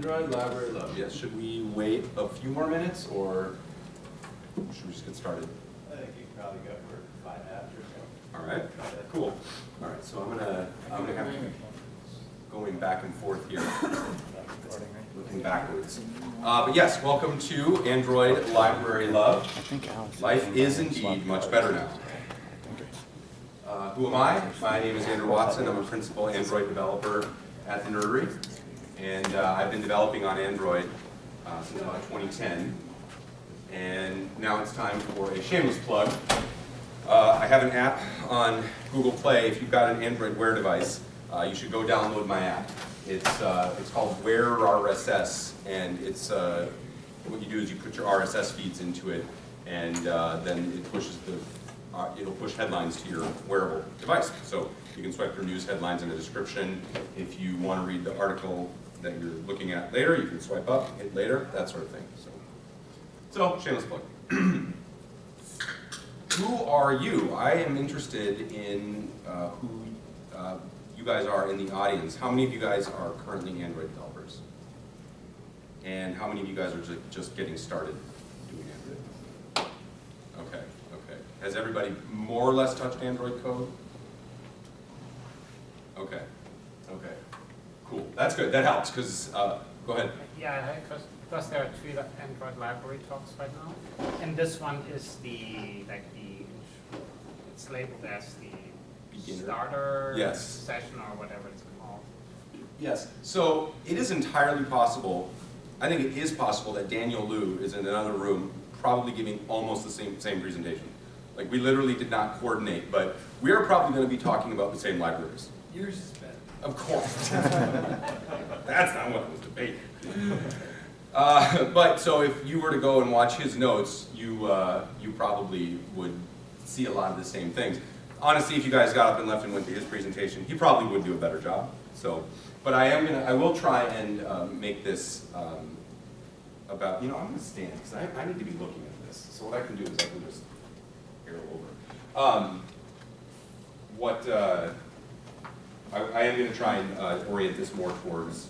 Android Library Love. Yes, should we wait a few more minutes or should we just get started? I think you can probably go for 5 after or so. All right, cool. All right, so I'm gonna have going back and forth here, looking backwards. But yes, welcome to Android Library Love. Life is indeed much better now. Who am I? My name is Andrew Watson. I'm a principal Android developer at the Nerdery. And I've been developing on Android since about 2010. And now it's time for a shameless plug. I have an app on Google Play. If you've got an Android Wear device, you should go download my app. It's called Wear RSS, and it's what you do is you put your RSS feeds into it, and then it pushes it'll push headlines to your wearable device. So you can swipe through news headlines in the description. If you want to read the article that you're looking at later, you can swipe up, hit later, that sort of thing. So shameless plug. Who are you? I am interested in who you guys are in the audience. How many of you guys are currently Android developers? And how many of you guys are just getting started doing Android? Okay. Has everybody more or less touched Android code? Okay. Cool. That's good. That helps because, go ahead. Yeah, because there are 3 Android library talks right now, and this one is it's labeled as the Beginner. starter Yes. session or whatever it's called. Yes. So it is entirely possible, I think it is possible that Daniel Liu is in another room probably giving almost the same presentation. Like we literally did not coordinate, but we are probably going to be talking about the same libraries. Yours is better. Of course. That's not what I was debating. But so if you were to go and watch his notes, you probably would see a lot of the same things. Honestly, if you guys got up and left and went to his presentation, he probably would do a better job. So, but I will try and make this about, I'm going to stand because I need to be looking at this. So what I can do is I can just arrow over. I am going to try and orient this more towards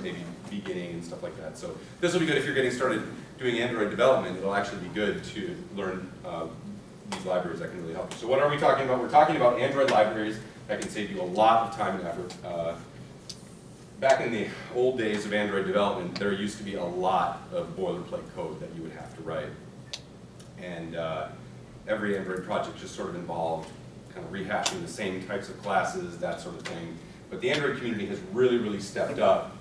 maybe beginning and stuff like that. So this will be good if you're getting started doing Android development. It'll actually be good to learn these libraries that can really help you. So what are we talking about? We're talking about Android libraries that can save you a lot of time and effort. Back in the old days of Android development, there used to be a lot of boilerplate code that you would have to write. And every Android project just sort of involved kind of rehashing the same types of classes, that sort of thing. But the Android community has really stepped up.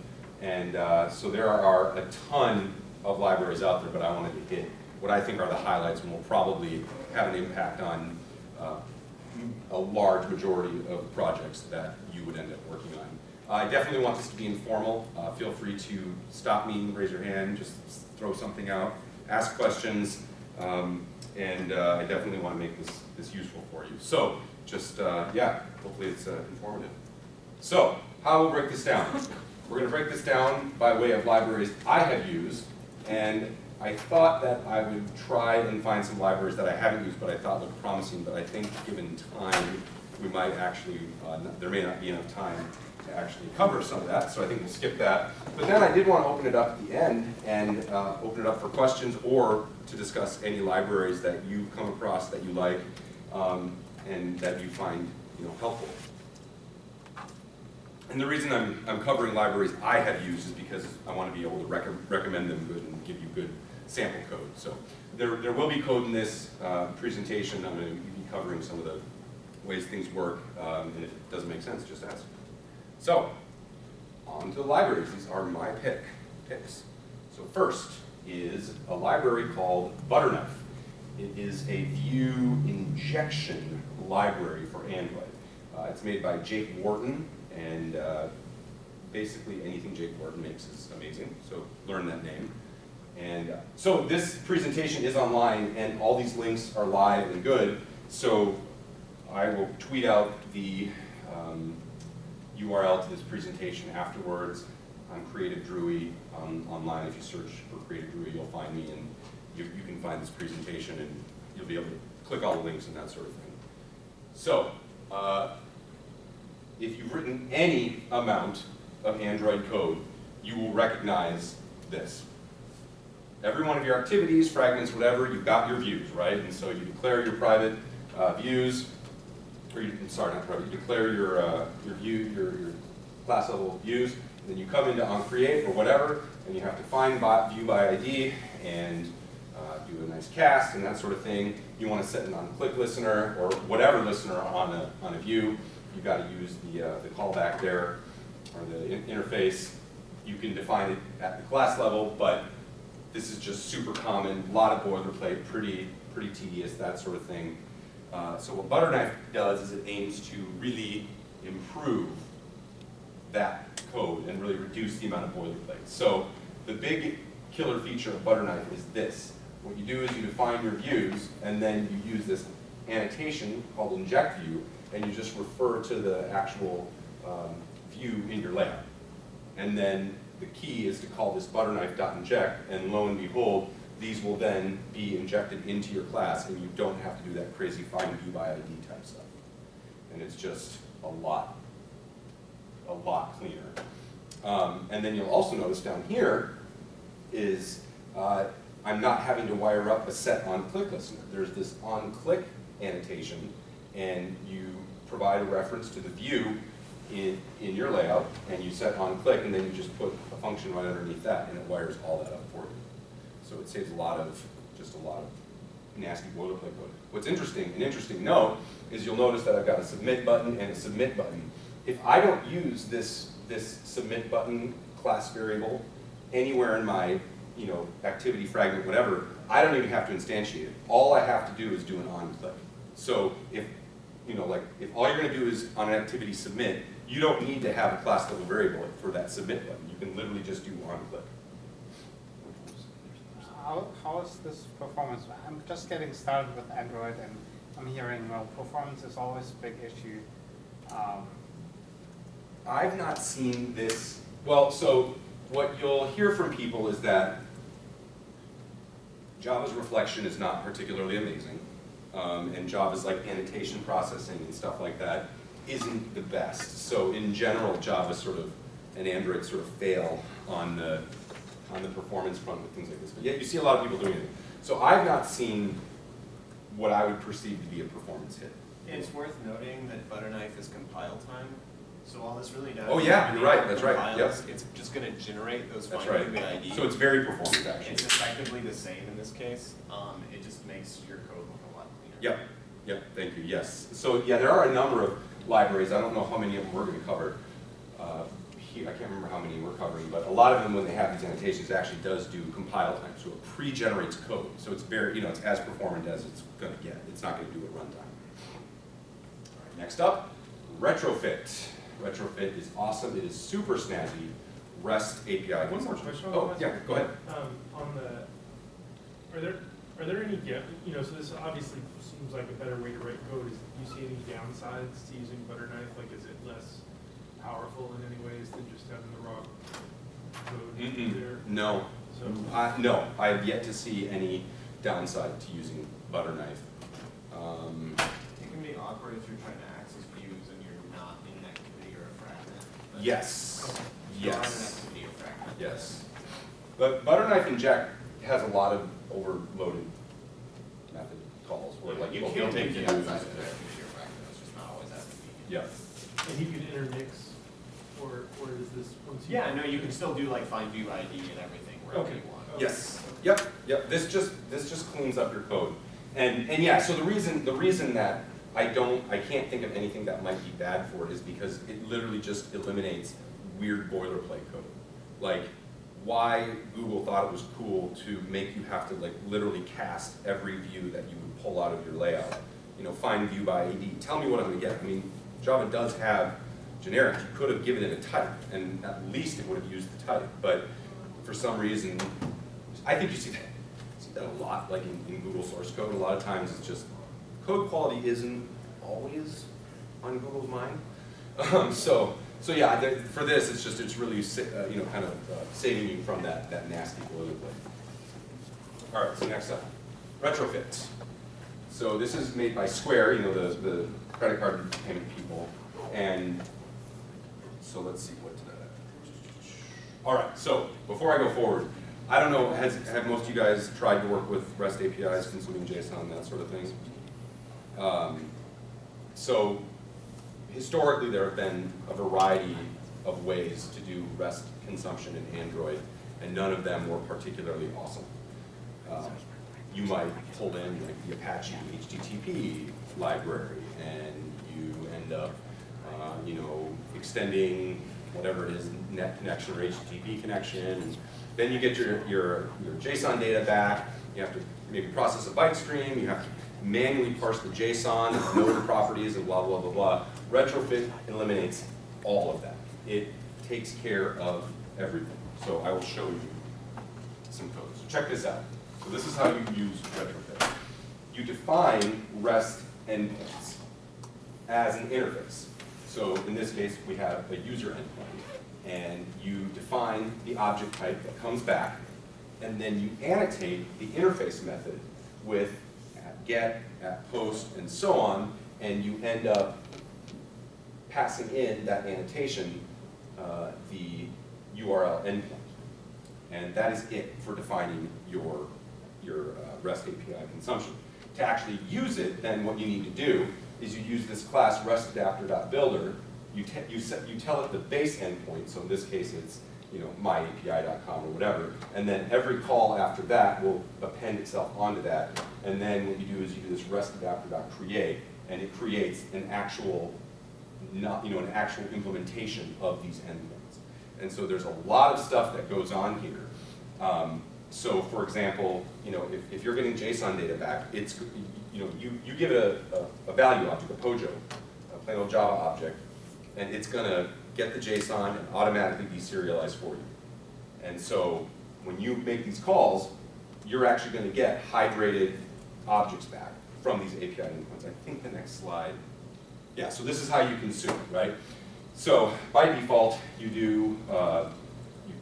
And so there are a ton of libraries out there, but I wanted to hit what I think are the highlights and will probably have an impact on a large majority of projects that you would end up working on. I definitely want this to be informal. Feel free to stop me, raise your hand, just throw something out, ask questions, and I definitely want to make this useful for you. So just, hopefully it's informative. So how we'll break this down. We're going to break this down by way of libraries I have used, and I thought that I would try and find some libraries that I haven't used but I thought looked promising, but I think given time, we might actually, there may not be enough time to actually cover some of that, so I think we'll skip that. But then I did want to open it up at the end and open it up for questions or to discuss any libraries that you've come across that you like and that you find helpful. And the reason I'm covering libraries I have used is because I want to be able to recommend them good and give you good sample code. So there will be code in this presentation. I'm going to be covering some of the ways things work, and if it doesn't make sense, just ask. So on to the libraries. These are my picks. So first is a library called Butternut. It is a view injection library for Android. It's made by Jake Wharton. And basically anything Jake Wharton makes is amazing, so learn that name. And so this presentation is online, and all these links are live and good, so I will tweet out the URL to this presentation afterwards. I'm Creative Druid online. If you search for Creative Druid, you'll find me, and you can find this presentation, and you'll be able to click all the links and that sort of thing. So, if you've written any amount of Android code, you will recognize this. Every one of your activities, fragments, whatever, you've got your views, right? And so you declare your private views, or sorry, not private, you declare your your class level views, and then you come into onCreate or whatever, and you have to find view by ID and do a nice cast and that sort of thing. You want to set an on-click listener or whatever listener on a view. You've got to use the callback there or the interface. You can define it at the class level, but this is just super common, a lot of boilerplate, pretty tedious, that sort of thing. So what Butterknife does is it aims to really improve that code and really reduce the amount of boilerplate. So the big killer feature of Butterknife is this. What you do is you define your views, and then you use this annotation called inject view, and you just refer to the actual view in your layout. And then the key is to call this butterknife.inject, and lo and behold, these will then be injected into your class, and you don't have to do that crazy find view by ID type stuff. And it's just a lot cleaner. And then you'll also notice down here is I'm not having to wire up a set on-click listener. There's this on-click annotation, and you provide a reference to the view in your layout, and you set on-click, and then you just put a function right underneath that, and it wires all that up for you. So it saves a lot of nasty boilerplate code. What's interesting, an interesting note, is you'll notice that I've got a submit button and a submit button. If I don't use this submit button class variable anywhere in my activity fragment, whatever, I don't even have to instantiate it. All I have to do is do an on-click. So if if all you're going to do is on an activity submit, you don't need to have a class level variable for that submit button. You can literally just do on-click. How is this performance? I'm just getting started with Android, and I'm hearing, well, performance is always a big issue. I've not seen this. Well, so what you'll hear from people is that Java's reflection is not particularly amazing, and Java's like annotation processing and stuff like that isn't the best. So in general, Java's sort of and Android sort of fail on the performance front with things like this. But yet you see a lot of people doing it. So I've not seen what I would perceive to be a performance hit. It's worth noting that Butterknife is compile time. So all this really does. Oh yeah, you're right. That's right. Yep. It's just going to generate those That's find right. ID. So it's very performant actually. It's effectively the same in this case. It just makes your code look a lot cleaner. Yep. Thank you. Yes. So yeah, there are a number of libraries. I don't know how many of them we're going to cover. Here, I can't remember how many we're covering, but a lot of them, when they have these annotations, actually does do compile time. So it pre-generates code. So it's very, it's as performant as it's going to get. It's not going to do it runtime. All right, next up, retrofit. Retrofit is awesome. It is super snazzy. REST API. One more question. Oh, yeah, go ahead. Are there any, so this obviously seems like a better way to write code. Do you see any downsides to using Butterknife? Like, is it less powerful in any ways than just having the raw code there? No. So, No, I have yet to see any downside to using Butterknife. It can be awkward if you're trying to access views and you're not in an activity or a fragment. But Yes. you're on an Yes. activity or fragment. Yes. But Butterknife inject has a lot of overloaded method calls where like You you'll can take make it views outside of and- an activity or fragment. It's just not always as convenient. Yeah. and you could intermix, or is this once you? Yeah, no, you can still do like find view ID and everything wherever Okay. you want. Yes. Yep. This just cleans up your code. And yeah, so the reason that I can't think of anything that might be bad for it is because it literally just eliminates weird boilerplate code. Like why Google thought it was cool to make you have to like literally cast every view that you would pull out of your layout. Find view by ID. Tell me what I'm going to get. I mean, Java does have generics. You could have given it a type, and at least it would have used the type. But for some reason, I think you see that a lot, like in Google source code. A lot of times it's just code quality isn't always on Google's mind. So yeah, for this, it's really kind of saving you from that nasty boilerplate. All right, so next up, retrofit. So this is made by Square, the credit card payment people, and so let's see what. All right, so before I go forward, I don't know, have most of you guys tried to work with REST APIs, consuming JSON, that sort of thing? So historically, there have been a variety of ways to do REST consumption in Android, and none of them were particularly awesome. You might pull in like the Apache HTTP library, and you end up, you know, extending whatever it is, net connection or HTTP connection. And then you get your JSON data back. You have to maybe process a byte stream. You have to manually parse the JSON and know the properties and blah, blah, blah, blah. Retrofit eliminates all of that. It takes care of everything. So I will show you some code. So check this out. So this is how you use retrofit. You define REST endpoints as an interface. So in this case, we have a user endpoint, and you define the object type that comes back, and then you annotate the interface method with @get, @post, and so on, and you end up passing in that annotation the URL endpoint. And that is it for defining your REST API consumption. To actually use it, then what you need to do is you use this class RESTadapter.builder. You tell it the base endpoint, so in this case it's myapi.com or whatever, and then every call after that will append itself onto that. And then what you do is you do this RESTadapter.create, and it creates an actual an actual implementation of these endpoints. And so there's a lot of stuff that goes on here. So for example, if you're getting JSON data back, it's you give it a value object, a POJO, a plain old Java object, and it's going to get the JSON and automatically deserialize for you. And so when you make these calls, you're actually going to get hydrated objects back from these API endpoints. I think the next slide. Yeah, so this is how you consume, right? So by default, you do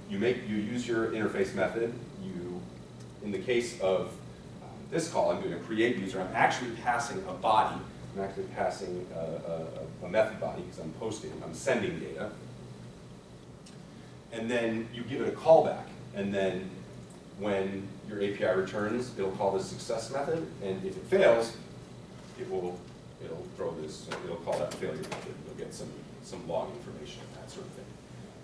you use your interface method. In the case of this call, I'm doing a create user. I'm actually passing a body. I'm actually passing a method body because I'm posting. I'm sending data. And then you give it a callback. And then when your API returns, it'll call this success method. And if it fails, it'll throw this. It'll call that failure method. You'll get some log information and that sort of thing.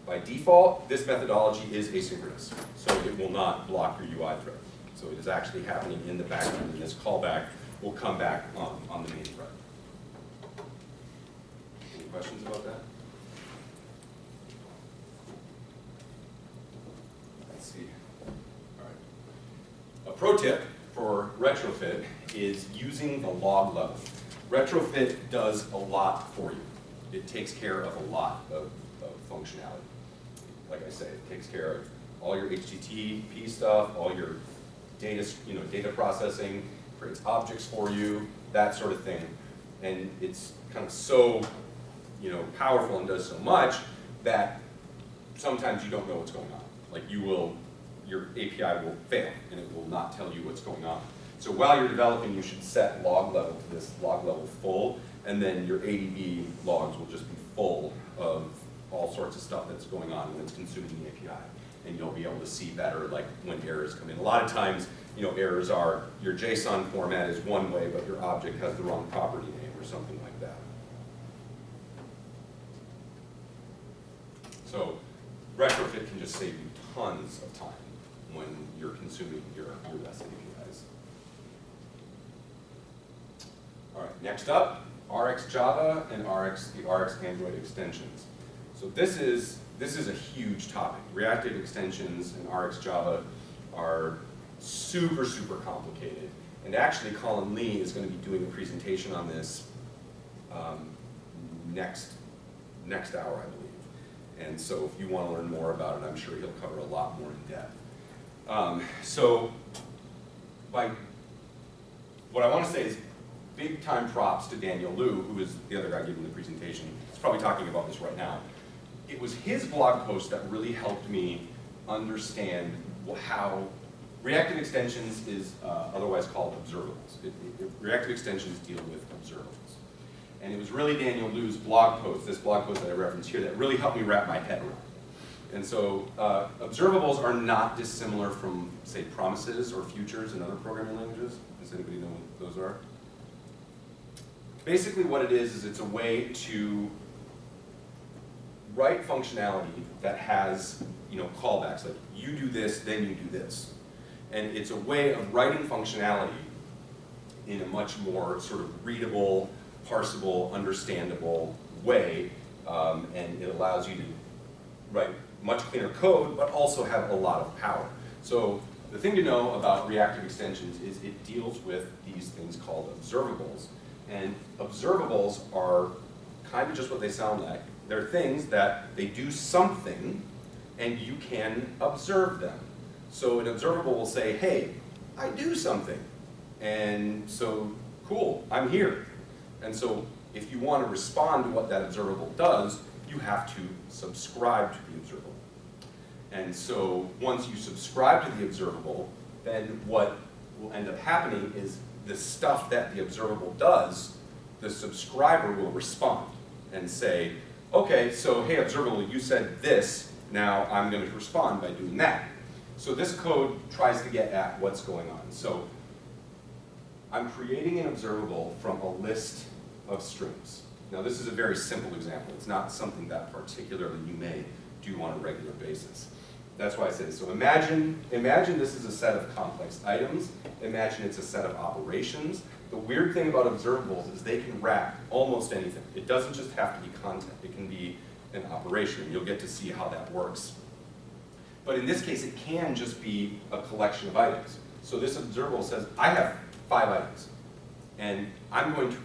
By default, this methodology is asynchronous, so it will not block your UI thread. So it is actually happening in the background, and this callback will come back on the main thread. Any questions about that? Let's see. All right. A pro tip for retrofit is using the log level. Retrofit does a lot for you. It takes care of a lot of functionality. Like I say, it takes care of all your HTTP stuff, all your data processing, creates objects for you, that sort of thing. And it's kind of so, powerful and does so much that sometimes you don't know what's going on. Like your API will fail and it will not tell you what's going on. So while you're developing, you should set log level to this log level full, and then your ADB logs will just be full of all sorts of stuff that's going on when it's consuming the API. And you'll be able to see better, like when errors come in. A lot of times, errors are your JSON format is one way, but your object has the wrong property name or something like that. So retrofit can just save you tons of time when you're consuming your REST APIs. All right, next up, RxJava and the Rx Android extensions. So this is a huge topic. Reactive extensions and RxJava are super, super complicated. And actually, Colin Lee is going to be doing a presentation on this next hour, I believe. And so if you want to learn more about it, I'm sure he'll cover a lot more in depth. So what I want to say is big time props to Daniel Liu, who is the other guy giving the presentation. He's probably talking about this right now. It was his blog post that really helped me understand how reactive extensions is otherwise called observables. Reactive extensions deal with observables. And it was really Daniel Liu's blog post, this blog post that I referenced here, that really helped me wrap my head around. And so observables are not dissimilar from, say, promises or futures in other programming languages. Does anybody know what those are? Basically what it is it's a way to write functionality that has, callbacks, like you do this, then you do this. And it's a way of writing functionality in a much more sort of readable, parsable, understandable way, and it allows you to write much cleaner code, but also have a lot of power. So the thing to know about reactive extensions is it deals with these things called observables. And observables are kind of just what they sound like. They're things that they do something, and you can observe them. So an observable will say, hey, I do something. And so, cool, I'm here. And so if you want to respond to what that observable does, you have to subscribe to the observable. And so once you subscribe to the observable, then what will end up happening is the stuff that the observable does, the subscriber will respond and say, okay, so hey observable, you said this, now I'm going to respond by doing that. So this code tries to get at what's going on. So I'm creating an observable from a list of strings. Now this is a very simple example. It's not something that particularly you may do on a regular basis. That's why I said it. So imagine this is a set of complex items. Imagine it's a set of operations. The weird thing about observables is they can wrap almost anything. It doesn't just have to be content. It can be an operation. You'll get to see how that works. But in this case, it can just be a collection of items. So this observable says, I have 5 items. And I'm going to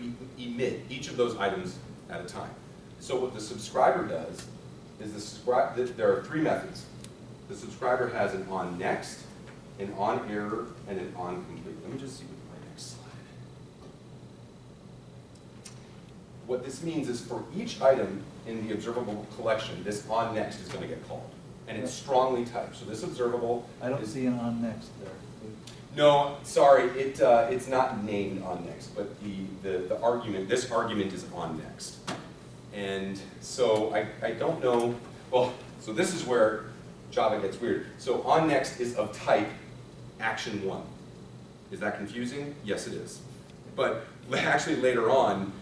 emit each of those items at a time. So what the subscriber does is there are 3 methods. The subscriber has an onNext, an onError, and an onComplete. Let me just see what my next slide. What this means is for each item in the observable collection, this onNext is going to get called. And it's strongly typed. So this observable I don't see an on next there. No, sorry, it's not named onNext, but this argument is onNext. And so I don't know, well, so this is where Java gets weird. So onNext is of type action1. Is that confusing? Yes, it is. But actually later on,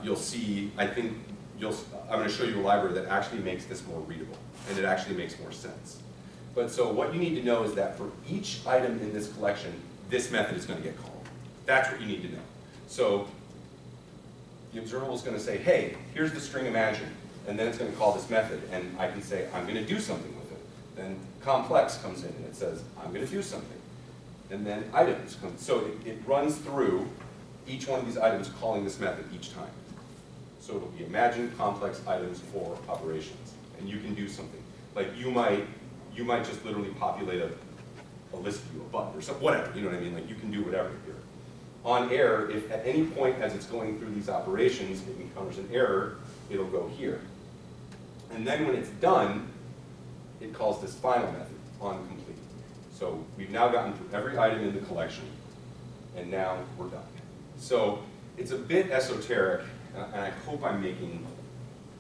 you'll see, I'm going to show you a library that actually makes this more readable, and it actually makes more sense. But so what you need to know is that for each item in this collection, this method is going to get called. That's what you need to know. So the observable is going to say, hey, here's the string imagine, and then it's going to call this method, and I can say, I'm going to do something with it. Then complex comes in, and it says, I'm going to do something. And then items come. So it runs through each one of these items calling this method each time. So it'll be imagine complex items for operations, and you can do something. Like you might just literally populate a list view, a button, or something, whatever, you know what I mean? Like you can do whatever here. On error, if at any point as it's going through these operations, it encounters an error, it'll go here. And then when it's done, it calls this final method, onComplete. So we've now gotten through every item in the collection, and now we're done. So it's a bit esoteric, and I hope I'm making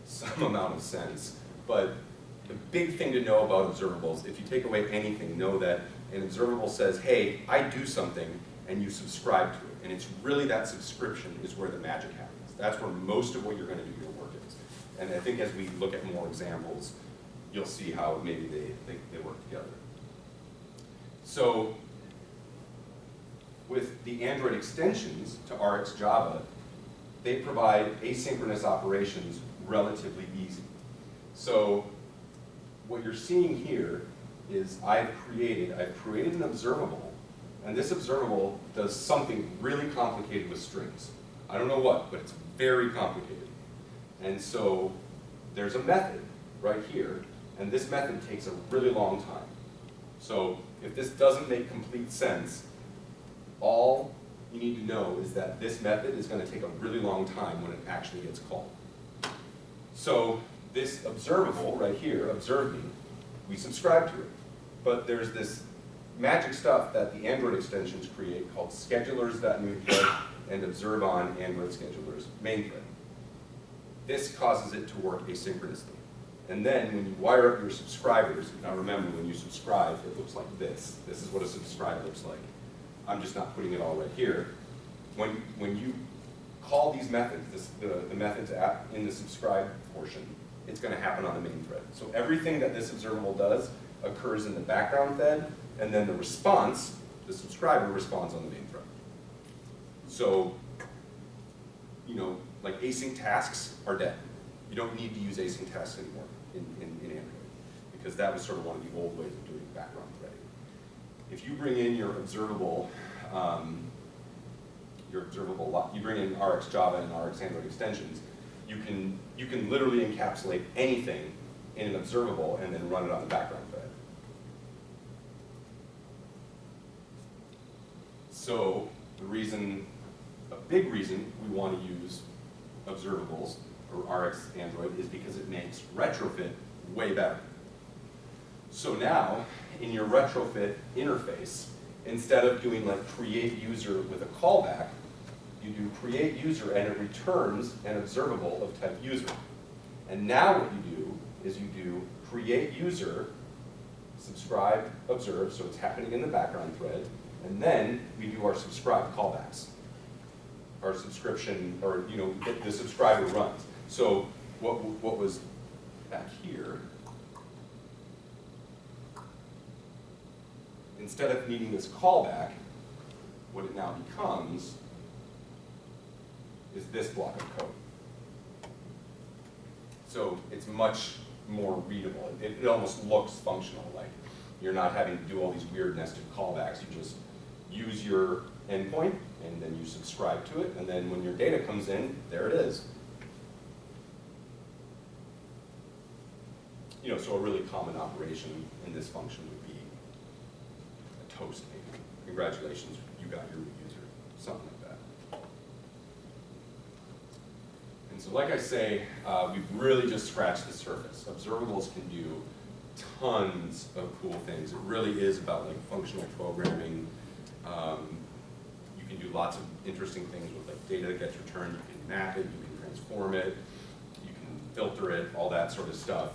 some amount of sense, but the big thing to know about observables, if you take away anything, know that an observable says, hey, I do something, and you subscribe to it. And it's really that subscription is where the magic happens. That's where most of what you're going to do your work is. And I think as we look at more examples, you'll see how maybe they work together. So with the Android extensions to RxJava, they provide asynchronous operations relatively easy. So what you're seeing here is I've created an observable, and this observable does something really complicated with strings. I don't know what, but it's very complicated. And so there's a method right here, and this method takes a really long time. So if this doesn't make complete sense, all you need to know is that this method is going to take a really long time when it actually gets called. So this observable right here, observe me, we subscribe to it. But there's this magic stuff that the Android extensions create called schedulers.NewThread and observe on Android schedulers main thread. This causes it to work asynchronously. And then when you wire up your subscribers, now remember when you subscribe, it looks like this. This is what a subscribe looks like. I'm just not putting it all right here. When you call these methods, the methods in the subscribe portion, it's going to happen on the main thread. So everything that this observable does occurs in the background thread, and then the response, the subscriber responds on the main thread. So, you know, like async tasks are dead. You don't need to use async tasks anymore in Android, because that was sort of one of the old ways of doing background threading. If you bring in your observable, you bring in RxJava and Rx Android extensions, you can literally encapsulate anything in an observable and then run it on the background thread. So a big reason we want to use observables or Rx Android is because it makes retrofit way better. So now, in your retrofit interface, instead of doing like create user with a callback, you do create user and it returns an observable of type user. And now what you do is you do create user, subscribe, observe, so it's happening in the background thread, and then we do our subscribe callbacks. Our subscription, or you know, the subscriber runs. So what was back here, instead of needing this callback, what it now becomes is this block of code. So it's much more readable. It almost looks functional, like you're not having to do all these weird nested callbacks. You just use your endpoint, and then you subscribe to it, and then when your data comes in, there it is. You know, so a really common operation in this function would be a toast maybe. Congratulations, you got your root user, something like that. And so like I say, we've really just scratched the surface. Observables can do tons of cool things. It really is about like functional programming. You can do lots of interesting things with like data that gets returned. You can map it, you can transform it, you can filter it, all that sort of stuff.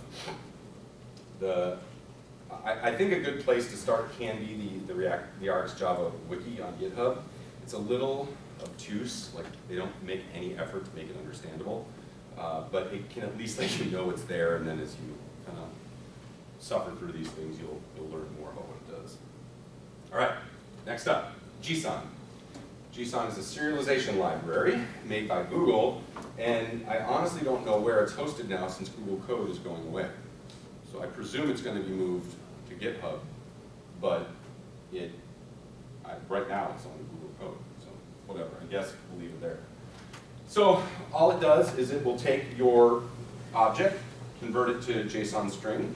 I think a good place to start can be the RxJava wiki on GitHub. It's a little obtuse, like they don't make any effort to make it understandable, but it can at least let you know it's there, and then as you kind of suffer through these things, you'll learn more about what it does. All right, next up, JSON. JSON is a serialization library made by Google, and I honestly don't know where it's hosted now since Google Code is going away. So I presume it's going to be moved to GitHub, but right now it's on Google Code, so whatever, I guess we'll leave it there. So all it does is it will take your object, convert it to a JSON string,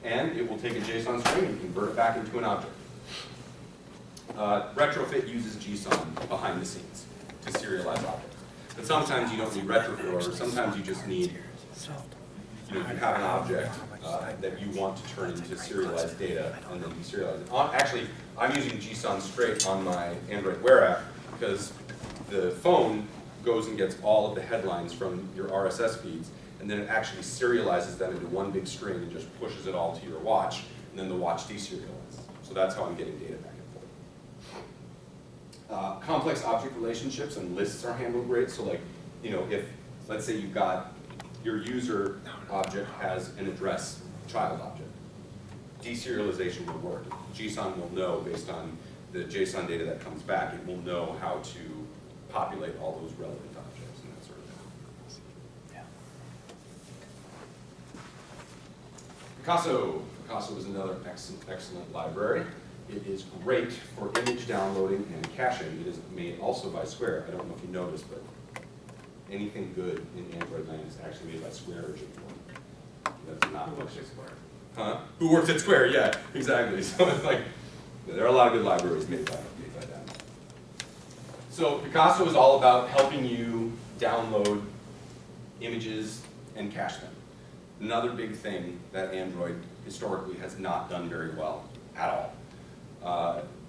and it will take a JSON string and convert it back into an object. Retrofit uses JSON behind the scenes to serialize objects. But sometimes you don't need retrofit, or sometimes you just need, you know, you have an object that you want to turn into serialized data and then deserialize it. Actually, I'm using JSON straight on my Android Wear app because the phone goes and gets all of the headlines from your RSS feeds, and then it actually serializes them into one big string and just pushes it all to your watch, and then the watch deserializes. So that's how I'm getting data back and forth. Complex object relationships and lists are handled great. So like, you know, if, let's say you've got your user object has an address child object, deserialization will work. JSON will know based on the JSON data that comes back, it will know how to populate all those relevant objects and that sort of thing. Picasso. Picasso is another excellent library. It is great for image downloading and caching. It is made also by Square. I don't know if you noticed, but anything good in Android land is actually made by Square or Jupyter. That's not Who works at Square? Huh? Who works at Square? Yeah, exactly. So it's like, there are a lot of good libraries made by them. So Picasso is all about helping you download images and cache them. Another big thing that Android historically has not done very well at all.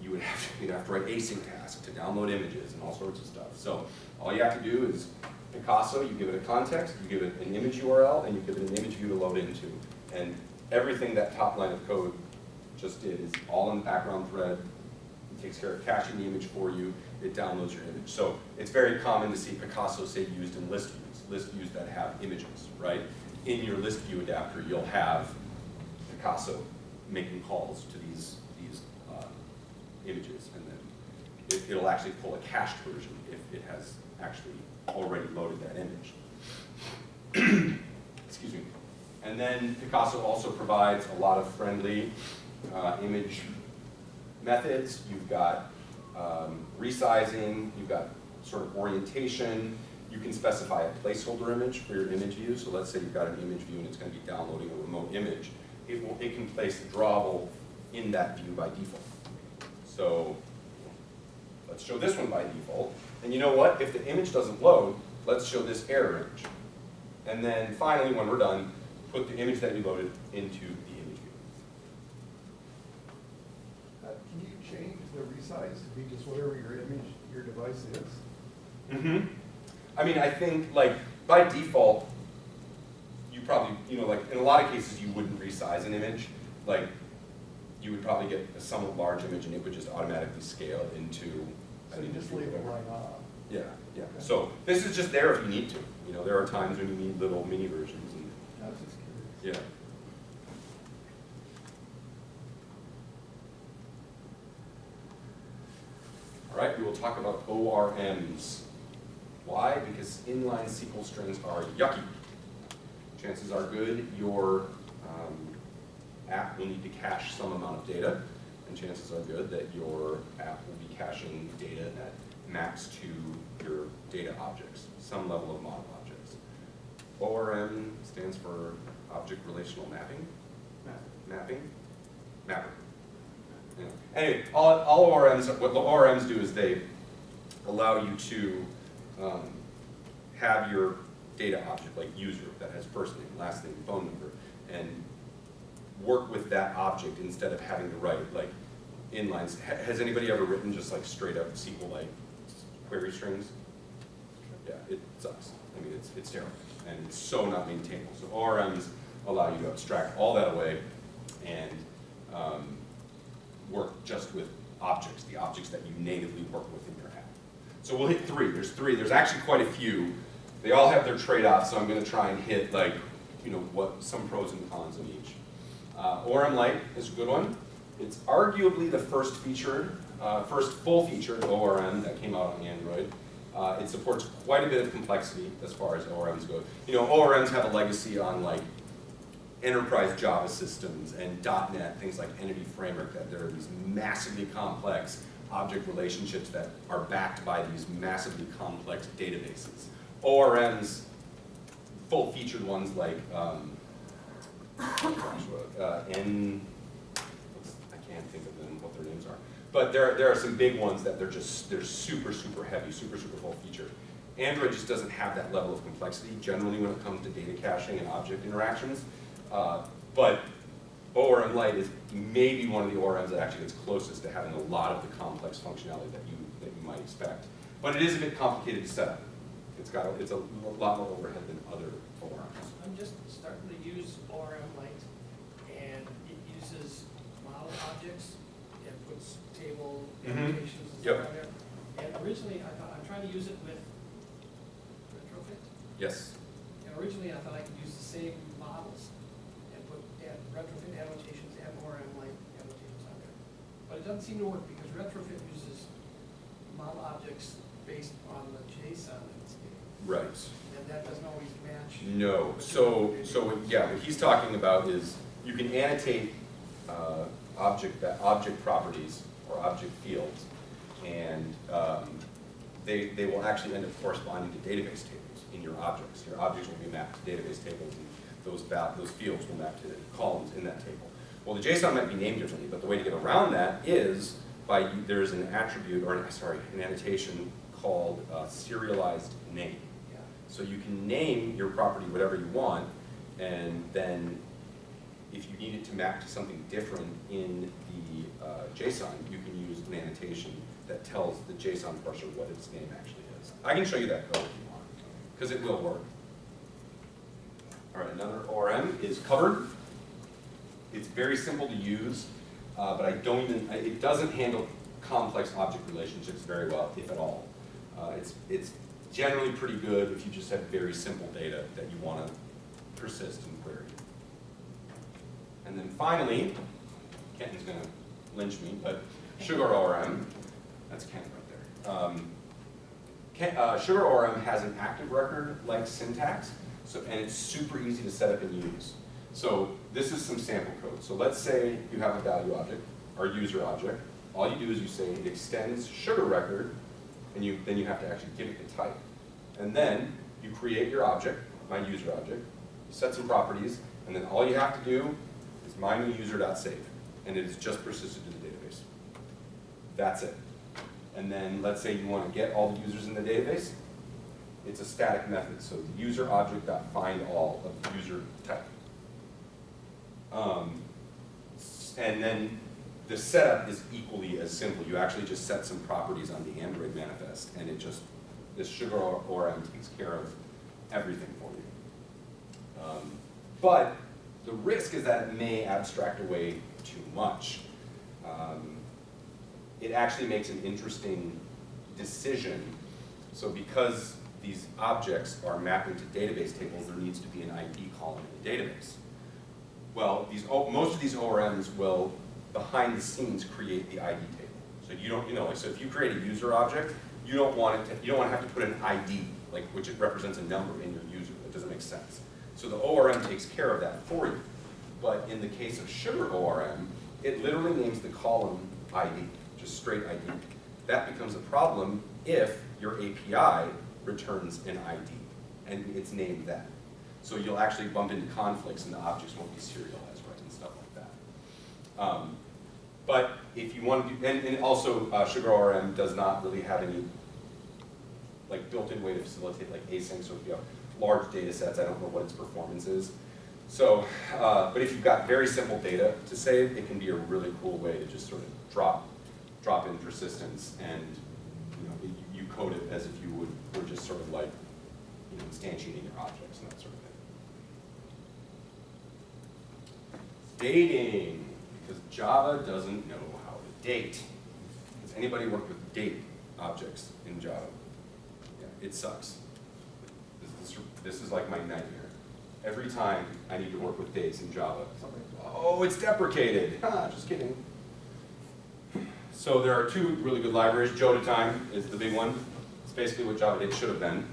You'd have to write async tasks to download images and all sorts of stuff. So all you have to do is Picasso, you give it a context, you give it an image URL, and you give it an image view to load into. And everything that top line of code just did is all in the background thread. It takes care of caching the image for you. It downloads your image. So it's very common to see Picasso, say, used in list views that have images, right? In your list view adapter, you'll have Picasso making calls to these images, and then it'll actually pull a cached version if it has actually already loaded that image. Excuse me. And then Picasso also provides a lot of friendly image methods. You've got resizing, you've got sort of orientation. You can specify a placeholder image for your image view. So let's say you've got an image view and it's going to be downloading a remote image. It can place a drawable in that view by default. So let's show this one by default. And you know what? If the image doesn't load, let's show this error image. And then finally, when we're done, put the image that you loaded into the image view. Can you change the resize to be just whatever your device is? Mm-hmm. I mean, I think, like, by default, you probably, like, in a lot of cases, you wouldn't resize an image. Like, you would probably get a somewhat large image, and it would just automatically scale into So an you image just view leave or it whatever. right off. Yeah, yeah. So this is just there if you need to. There are times when you need little mini versions. And, I was just curious. yeah. All right, we will talk about ORMs. Why? Because inline SQL strings are yucky. Chances are good your app will need to cache some amount of data, and chances are good that your app will be caching data that maps to your data objects, some level of model objects. ORM stands for Object Relational Mapping. Mapper. Yeah. Anyway, all ORMs, what the ORMs do is they allow you to have your data object, like user, that has first name, last name, phone number, and work with that object instead of having to write like inlines. Has anybody ever written just like straight up SQL-like query strings? Yeah, it sucks. I mean, it's terrible, and it's so not maintainable. So ORMs allow you to abstract all that away and work just with objects, the objects that you natively work with in your app. So we'll hit three. There's three. There's actually quite a few. They all have their trade-offs, so I'm going to try and hit like, what some pros and cons in each. ORM Lite is a good one. It's arguably the first full-featured ORM that came out on Android. It supports quite a bit of complexity as far as ORMs go. ORMs have a legacy on like enterprise Java systems and .NET, things like Entity Framework, that there are these massively complex object relationships that are backed by these massively complex databases. ORMs, full-featured ones like I can't think of them, what their names are. But there are some big ones that they're super, super heavy, super, super full-featured. Android just doesn't have that level of complexity generally when it comes to data caching and object interactions. But ORM Lite is maybe one of the ORMs that actually gets closest to having a lot of the complex functionality that you might expect. But it is a bit complicated to set up. It's a lot more overhead than other ORMs. I'm just starting to use ORM Lite, and it uses model objects and puts table annotations and Yep. stuff on there. And originally, I thought, I'm trying to use it with Retrofit, Yes. and originally I thought I could use the same models and put Retrofit annotations and ORM Lite annotations on there. But it doesn't seem to work because Retrofit uses model objects based on the JSON that it's getting. Right. And that doesn't always match. No. So what he's talking about is you can annotate object properties or object fields, and they will actually end up corresponding to database tables in your objects. Your objects will be mapped to database tables, and those fields will map to columns in that table. Well, the JSON might be named differently, but the way to get around that is there's an attribute, or an annotation called serialized name. Yeah. So you can name your property whatever you want, and then if you need it to map to something different in the JSON, you can use an annotation that tells the JSON parser what its name actually is. I can show you that code if you want. because it will work. All right, another ORM is covered. It's very simple to use, but it doesn't handle complex object relationships very well, if at all. It's generally pretty good if you just have very simple data that you want to persist and query. And then finally, Kenton's going to lynch me, but Sugar ORM, that's Kenton right there. Sugar ORM has an active record-like syntax, and it's super easy to set up and use. So this is some sample code. So let's say you have a value object, or user object. All you do is you say it extends sugar record, and then you have to actually give it the type. And then you create your object, my user object, you set some properties, and then all you have to do is mynewuser.save, and it is just persisted to the database. That's it. And then let's say you want to get all the users in the database. It's a static method, so the user object.findAll of the user type. And then the setup is equally as simple. You actually just set some properties on the Android manifest, and this Sugar ORM takes care of everything for you. But the risk is that it may abstract away too much. It actually makes an interesting decision. So because these objects are mapping to database tables, there needs to be an ID column in the database. Well, most of these ORMs will, behind the scenes, create the ID table. So you don't, so if you create a user object, you don't want to have to put an ID, which it represents a number in your user. That doesn't make sense. So the ORM takes care of that for you. But in the case of Sugar ORM, it literally names the column ID, just straight ID. That becomes a problem if your API returns an ID, and it's named that. So you'll actually bump into conflicts, and the objects won't be serialized right and stuff like that. But if you want to do, and also Sugar ORM does not really have any built-in way to facilitate async. So if you have large data sets, I don't know what its performance is. So, but if you've got very simple data to save, it can be a really cool way to just sort of drop in persistence, and you code it as if you were just sort of instantiating your objects and that sort of thing. Dating, because Java doesn't know how to date. Has anybody worked with date objects in Java? Yeah, it sucks. This is like my nightmare. Every time I need to work with dates in Java, oh, it's deprecated. Just kidding. So there are two really good libraries. JodaTime is the big one. It's basically what Java Date should have been.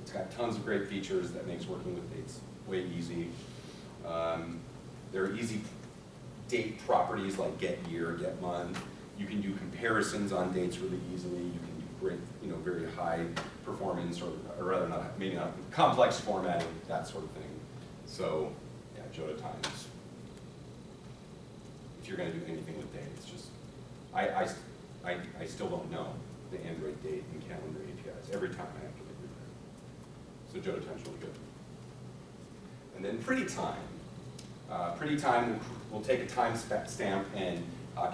It's got tons of great features that makes working with dates way easy. There are easy date properties like get year, get month. You can do comparisons on dates really easily. You can do great, very high performance, or rather maybe not complex formatting, that sort of thing. So yeah, JodaTime is, if you're going to do anything with date, it's just, I still don't know the Android date and calendar APIs every time I have to look through there. So JodaTime's really good. And then PrettyTime. PrettyTime will take a timestamp and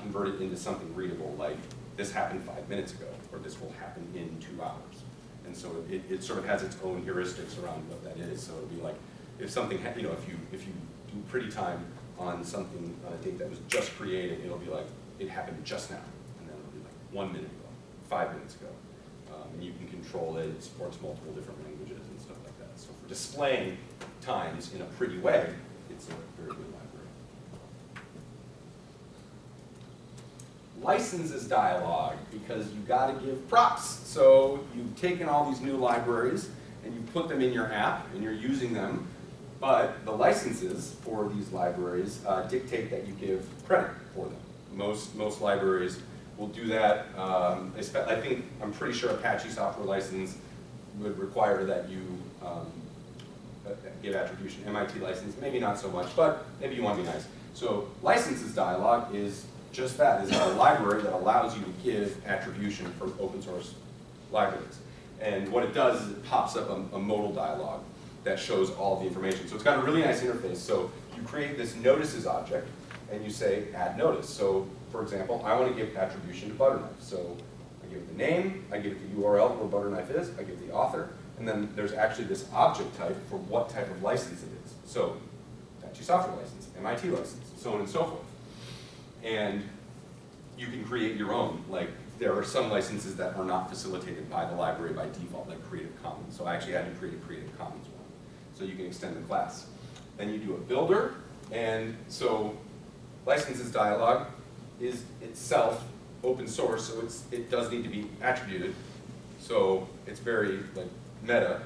convert it into something readable, like this happened 5 minutes ago, or this will happen in 2 hours. And so it sort of has its own heuristics around what that is. So it'll be like, if something, if you do PrettyTime on something, a date that was just created, it'll be like, it happened just now. And then it'll be like 1 minute ago, 5 minutes ago. And you can control it. It supports multiple different languages and stuff like that. So for displaying times in a pretty way, it's a very good library. Licenses dialog, because you got to give props. So you've taken all these new libraries and you put them in your app and you're using them, but the licenses for these libraries dictate that you give credit for them. Most libraries will do that. I'm pretty sure Apache software license would require that you give attribution. MIT license, maybe not so much, but maybe you want to be nice. So licenses dialog is just that, is a library that allows you to give attribution for open source libraries. And what it does is it pops up a modal dialog that shows all the information. So it's got a really nice interface. So you create this notices object and you say add notice. So for example, I want to give attribution to Butterknife. So I give it the name, I give it the URL where Butterknife is, I give the author, and and then there's actually this object type for what type of license it is. So, Apache software license, MIT license, so on and so forth. And you can create your own. Like, there are some licenses that are not facilitated by the library by default, like Creative Commons. So I actually had to create a Creative Commons one. So you can extend the class. Then you do a builder, and so licenses dialog is itself open source, so it does need to be attributed. So it's very like meta.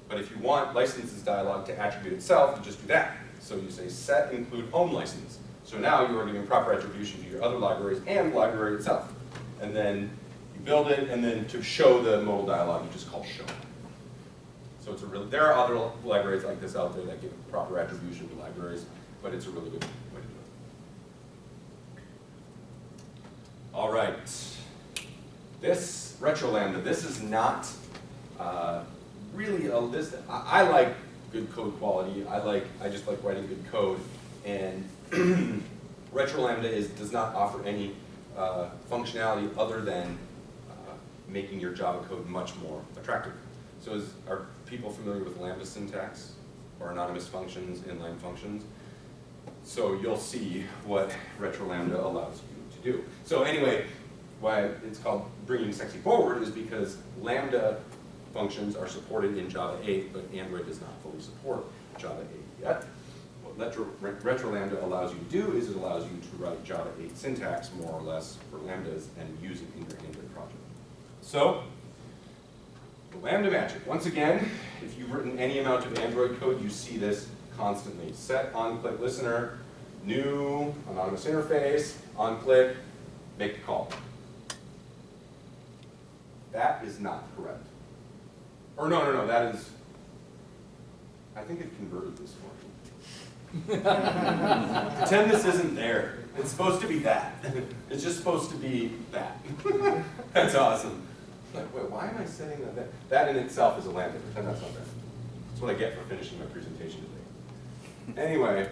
But if you want licenses dialog to attribute itself, you just do that. So you say set include home license. So now you are giving proper attribution to your other libraries and the library itself. And then you build it, and then to show the modal dialog, you just call show. So it's a really, there are other libraries like this out there that give proper attribution to libraries, but it's a really good way to do it. All right. This retro lambda, this is not really I like good code quality. I just like writing good code, and retro lambda does not offer any functionality other than making your Java code much more attractive. So are people familiar with lambda syntax or anonymous functions, inline functions? So you'll see what retro lambda allows you to do. So anyway, why it's called bringing sexy forward is because lambda functions are supported in Java 8, but Android does not fully support Java 8 yet. What retro lambda allows you to do is it allows you to write Java 8 syntax, more or less, for lambdas and use it in your Android project. So, the lambda magic. Once again, if you've written any amount of Android code, you see this constantly. Set on-click listener, new anonymous interface, on-click, make the call. That is not correct. Or no, that is, I think it converted this for me. Pretend this isn't there. It's supposed to be that. It's just supposed to be that. That's awesome. Like, wait, why am I setting that? That in itself is a lambda. Pretend that's not there. That's what I get for finishing my presentation today. Anyway,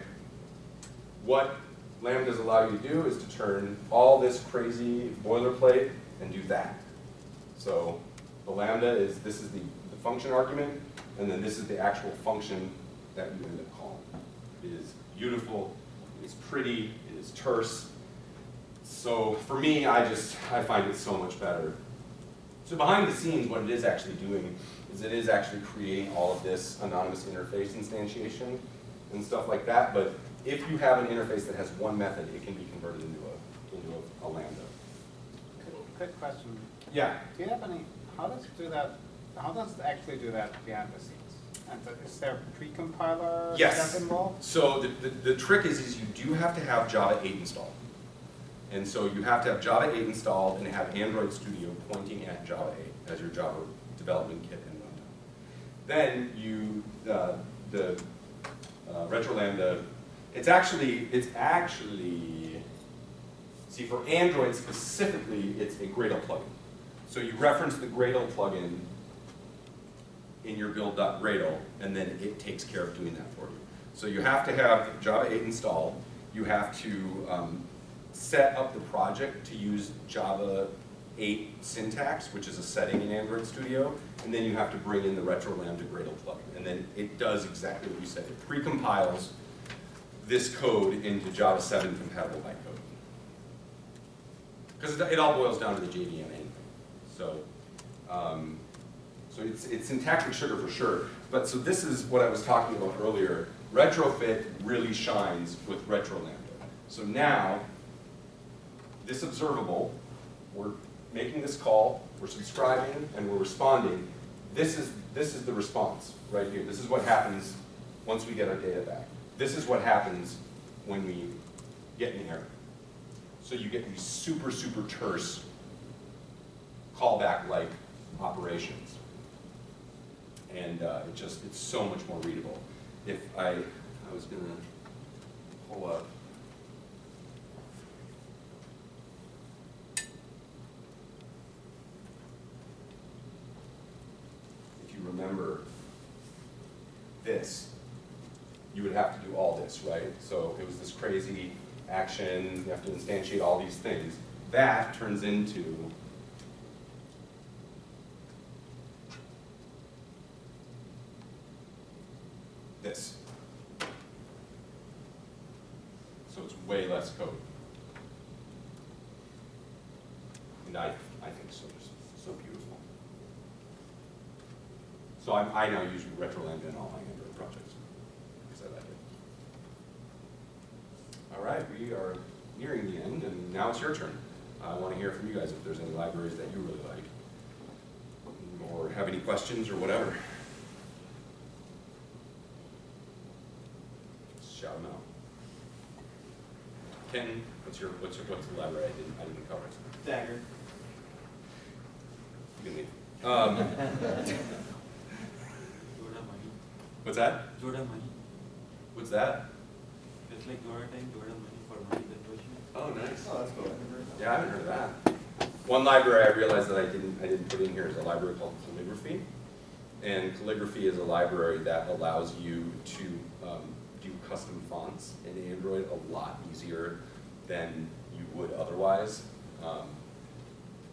what lambdas allow you to do is to turn all this crazy boilerplate and do that. So the lambda is, this is the function argument, and then this is the actual function that you end up calling. It is beautiful, it is pretty, it is terse. So for me, I find it so much better. So behind the scenes, what it is actually doing is it is actually creating all of this anonymous interface instantiation and stuff like that, but if you have an interface that has one method, it can be converted into a lambda. Quick question. Yeah. Do you have any, how does it do that, how does it actually do that behind the scenes? And is there a precompiler Yes. step involved? So the trick is you do have to have Java 8 installed. And so you have to have Java 8 installed and have Android Studio pointing at Java 8 as your Java development kit and runtime. Then you, the retro lambda, it's actually, see for Android specifically, it's a Gradle plugin. So you reference the Gradle plugin in your build.gradle, and then it takes care of doing that for you. So you have to have Java 8 installed. You have to set up the project to use Java 8 syntax, which is a setting in Android Studio, and then you have to bring in the retro lambda Gradle plugin. And then it does exactly what you said. It precompiles this code into Java 7 compatible bytecode. Because it all boils down to the JVM anyway. So, so it's syntactic sugar for sure. But so this is what I was talking about earlier. Retrofit really shines with retro lambda. So now, this observable, we're making this call, we're subscribing, and we're responding. This is the response right here. This is what happens once we get our data back. This is what happens when we get an error. So you get these super, super terse callback-like operations. And it's so much more readable. If I was gonna pull up, if you remember this, you would have to do all this, right? So it was this crazy action, you have to instantiate all these things. That turns into And I think so, just so beautiful. So I now use RetroLand in all my Android projects, because I like it. All right, we are nearing the end, and now it's your turn. I want to hear from you guys if there's any libraries that you really like, or have any questions or whatever. Just shout them out. Ken, what's the library I didn't cover? Dagger. You can leave. Joda money. What's that? Joda money. What's that? It's like Joda time, Joda money for money conversion. Oh, nice. Oh, that's cool. I've never heard of that. Yeah, I haven't heard of that. One library I realized that I didn't put in here is a library called Calligraphy. And Calligraphy is a library that allows you to do custom fonts in Android a lot easier than you would otherwise.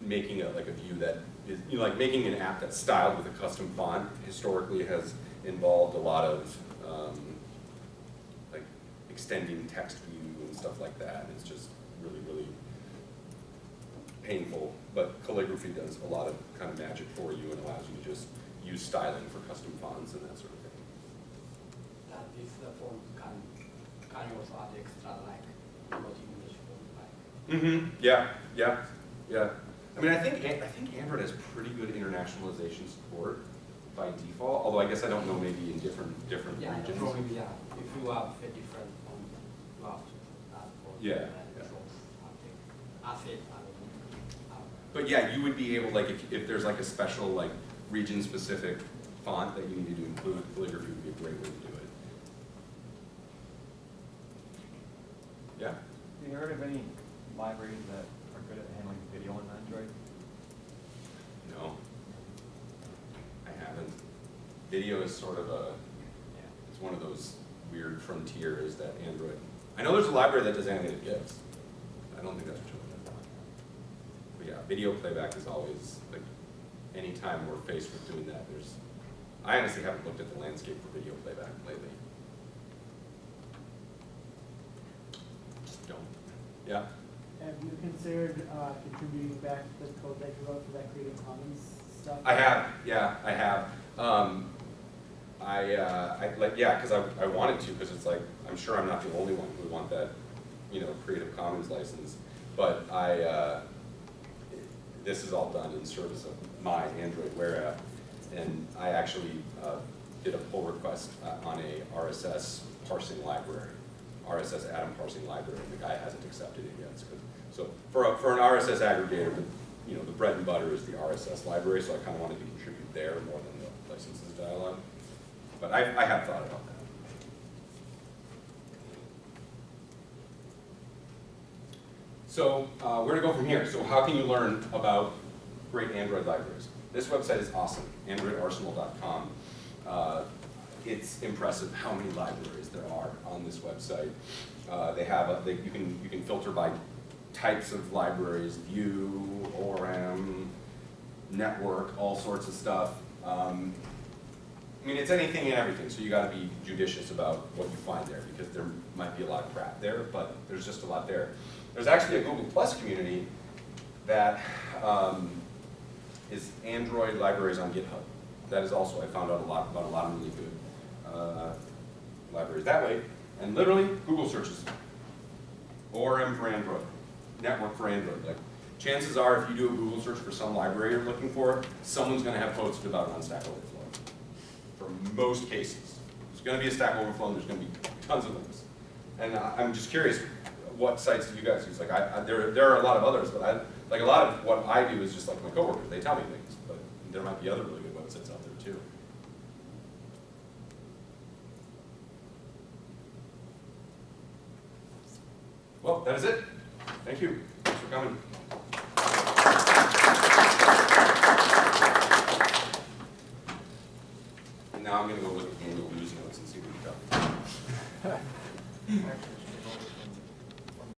Making like a view that is, like making an app that's styled with a custom font historically has involved a lot of like extending text view and stuff like that. It's just really, really painful, but Calligraphy does a lot of kind of magic for you and allows you to just use styling for custom fonts and that sort of thing. That is the form kind of objects that like what English form like. Mm-hmm. Yeah, yeah, yeah. I mean, I think Android has pretty good internationalization support by default. Although I guess I don't know, maybe in different Yeah, regions. probably yeah. If you have a different you have to add for Yeah, that yeah. object asset. I don't know. But yeah, you would be able, like, if there's like a special like region-specific font that you needed to include, Calligraphy would be a great way to do it. Yeah. Have you heard of any libraries that are good at handling video on Android? No, I haven't. Video is sort of it's one of those weird frontiers that Android. I know there's a library that does animated GIFs. I don't think that's what you're looking for. But yeah, video playback is always, like, anytime we're faced with doing that, I honestly haven't looked at the landscape for video playback lately. Just don't. Yeah? Have you considered contributing back the code that you wrote for that Creative Commons stuff? I have, yeah, I have. Because I wanted to, because it's like, I'm sure I'm not the only one who would want that, Creative Commons license. But this is all done in service of my Android Wear app. And I actually did a pull request on a RSS parsing library, RSS Atom parsing library, and the guy hasn't accepted it yet. So for an RSS aggregator, the bread and butter is the RSS library, so I kind of wanted to contribute there more than the licenses dialogue. But I have thought about that. So where to go from here? So how can you learn about great Android libraries? This website is awesome, androidarsenal.com. It's impressive how many libraries there are on this website. You can filter by types of libraries, Vue, ORM, network, all sorts of stuff. It's anything and everything, so you got to be judicious about what you find there, because there might be a lot of crap there, but there's just a lot there. There's actually a Google Plus community that is Android libraries on GitHub. That is also, I found out about a lot of really good libraries that way. And literally, Google searches. ORM for Android, network for Android. Like, chances are, if you do a Google search for some library you're looking for, someone's going to have posted about it on Stack Overflow. For most cases. There's going to be a Stack Overflow, and there's going to be tons of links. And I'm just curious, what sites do you guys use? Like, there are a lot of others, but like a lot of what I do is just like my coworkers. They tell me things, but there might be other really good websites out there too. Well, that is it. Thank you. Thanks for coming.